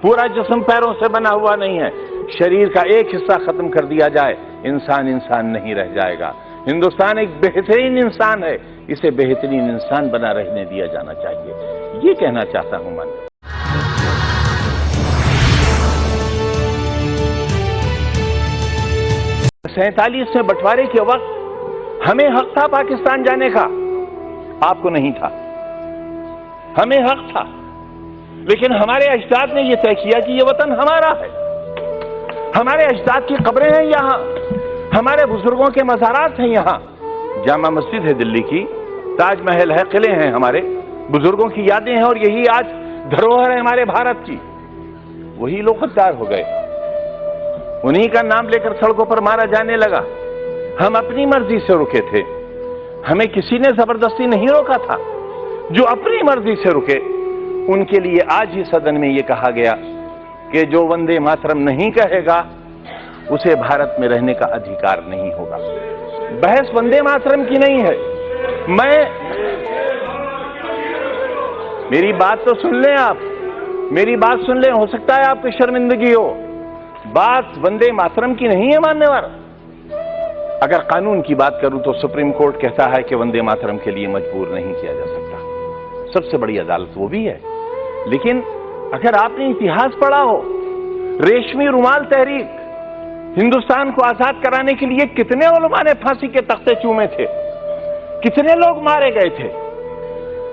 पूरा जिस्म पैरों से बना हुआ नहीं है। शरीर का एक हिस्सा खत्म कर दिया जाए, इंसान इंसान नहीं रह जाएगा। हिंदुस्तान एक बेहतरीन इंसान है, इसे बेहतरीन इंसान बना रहने दिया जाना चाहिए। ये कहना चाहता हूं मैं। 47 में बंटवारे के वक्त हमें हक था पाकिस्तान जाने का, आपको नहीं था। हमें हक था, लेकिन हमारे अजदाद ने यह तय किया कि यह वतन हमारा है। हमारे अजदाद की कब्रें हैं यहां, हमारे बुजुर्गों के मज़ारात हैं यहां। जामा मस्जिद है दिल्ली की, ताजमहल है, किले हैं, हमारे बुजुर्गों की यादें हैं, और यही आज धरोहर है हमारे भारत की। वही लोग गद्दार हो गए, उन्हीं का नाम लेकर सड़कों पर मारा जाने लगा। हम अपनी मर्जी से रुके थे, हमें किसी ने जबरदस्ती नहीं रोका था। जो अपनी मर्जी से रुके उनके लिए आज ही सदन में यह कहा गया कि जो वंदे मातरम नहीं कहेगा उसे भारत में रहने का अधिकार नहीं होगा। बहस वंदे मातरम की नहीं है। मेरी बात तो सुन लें आप, मेरी बात सुन लें, हो सकता है आपको शर्मिंदगी हो। बात वंदे मातरम की नहीं है मान्यवर। अगर कानून की बात करूं तो सुप्रीम कोर्ट कहता है कि वंदे मातरम के लिए मजबूर नहीं किया जा सकता, सबसे बड़ी अदालत वो भी है। लेकिन अगर आपने इतिहास पढ़ा हो, रेशमी रुमाल तहरीक, हिंदुस्तान को आजाद कराने के लिए कितने उलमा ने फांसी के तख्ते चूमे थे, कितने लोग मारे गए थे।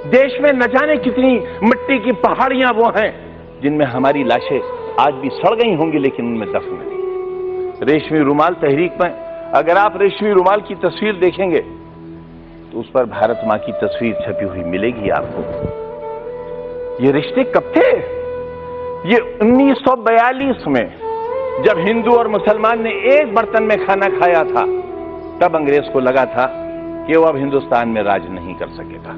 देश में न जाने कितनी मिट्टी की पहाड़ियां वो हैं जिनमें हमारी लाशें आज भी सड़ गई होंगी, लेकिन उनमें दफन नहीं। रेशमी रुमाल तहरीक में अगर आप रेशमी रुमाल की तस्वीर देखेंगे तो उस पर भारत मां की तस्वीर छपी हुई मिलेगी आपको। ये रिश्ते कब थे? ये 1942 में जब हिंदू और मुसलमान ने एक बर्तन में खाना खाया था, तब अंग्रेज को लगा था कि वो अब हिंदुस्तान में राज नहीं कर सकेगा,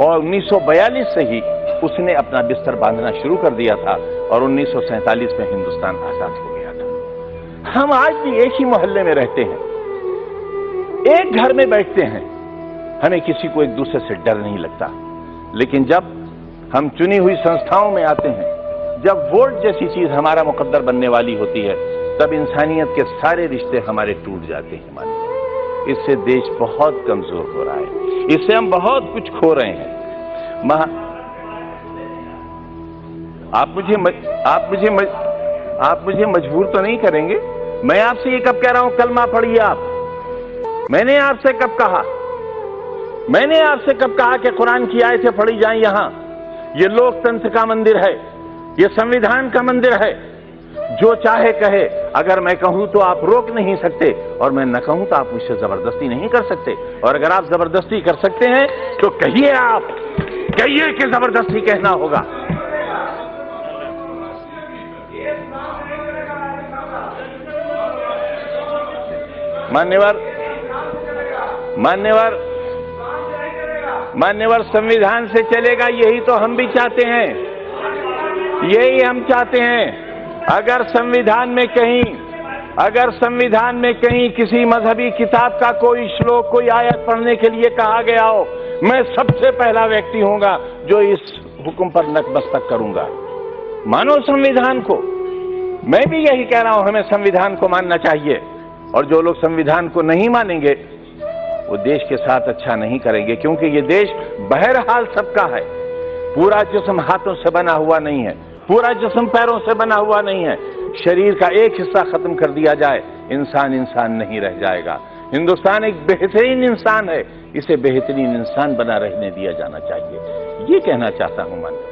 और 1942 से ही उसने अपना बिस्तर बांधना शुरू कर दिया था, और 1947 में हिंदुस्तान आजाद हो गया था। हम आज भी एक ही मोहल्ले में रहते हैं, एक घर में बैठते हैं, हमें किसी को एक दूसरे से डर नहीं लगता। लेकिन जब हम चुनी हुई संस्थाओं में आते हैं, जब वोट जैसी चीज हमारा मुकद्दर बनने वाली होती है, तब इंसानियत के सारे रिश्ते हमारे टूट जाते हैं। मानिए, इससे देश बहुत कमजोर हो रहा है, इससे हम बहुत कुछ खो रहे हैं। आप मुझे मजबूर तो नहीं करेंगे? मैं आपसे ये कब कह रहा हूं कलमा पढ़िए आप? मैंने आपसे कब कहा? मैंने आपसे कब कहा कि कुरान की आयतें पढ़ी जाएं? यहां ये लोकतंत्र का मंदिर है, ये संविधान का मंदिर है। जो चाहे कहे, अगर मैं कहूं तो आप रोक नहीं सकते, और मैं न कहूं तो आप मुझसे जबरदस्ती नहीं कर सकते। और अगर आप जबरदस्ती कर सकते हैं तो कहिए, आप कहिए कि जबरदस्ती कहना होगा। मान्यवर संविधान से चलेगा, यही तो हम भी चाहते हैं, यही हम चाहते हैं। अगर संविधान में कहीं किसी मजहबी किताब का कोई श्लोक, कोई आयत पढ़ने के लिए कहा गया हो, मैं सबसे पहला व्यक्ति होऊंगा जो इस हुक्म पर नतमस्तक करूंगा। मानो संविधान को। मैं भी यही कह रहा हूं, हमें संविधान को मानना चाहिए, और जो लोग संविधान को नहीं मानेंगे वो देश के साथ अच्छा नहीं करेंगे, क्योंकि ये देश बहरहाल सबका है। पूरा जिस्म हाथों से बना हुआ नहीं है, पूरा जिस्म पैरों से बना हुआ नहीं है। शरीर का एक हिस्सा खत्म कर दिया जाए, इंसान इंसान नहीं रह जाएगा। हिंदुस्तान एक बेहतरीन इंसान है, इसे बेहतरीन इंसान बना रहने दिया जाना चाहिए। ये कहना चाहता हूं मैं।